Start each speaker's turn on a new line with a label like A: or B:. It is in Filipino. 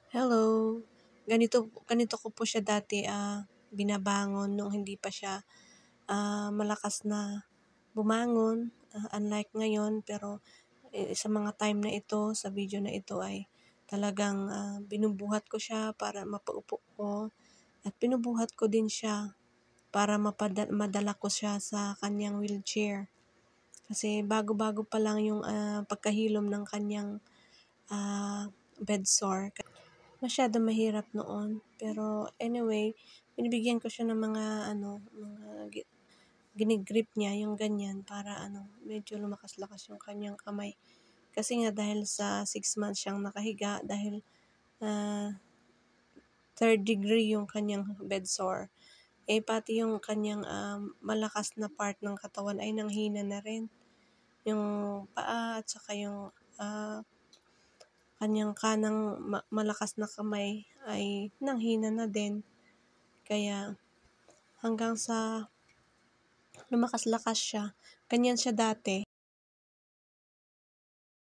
A: Hello. Ganito ko po siya dati, binabangon nung hindi pa siya, malakas na bumangon, unlike ngayon. Pero, sa mga time na ito, sa video na ito ay talagang, binubuhat ko siya para mapaupo ko at binubuhat ko din siya para madala ko siya sa kanyang wheelchair. Kasi bago-bago pa lang yung, pagkahilom ng kanyang, bed sore. Masyadong mahirap noon, pero anyway, binibigyan ko siya ng mga mga gini-grip niya yung ganyan para medyo lumakas-lakas yung kanyang kamay. Kasi nga dahil sa 6 months siyang nakahiga dahil, 3rd degree yung kanyang bed sore. Pati yung kanyang, malakas na part ng katawan ay nanghina na rin. Yung paa at saka yung, kanyang kanang malakas na kamay ay nanghina na din. Kaya hanggang sa lumakas-lakas siya. Ganyan siya dati.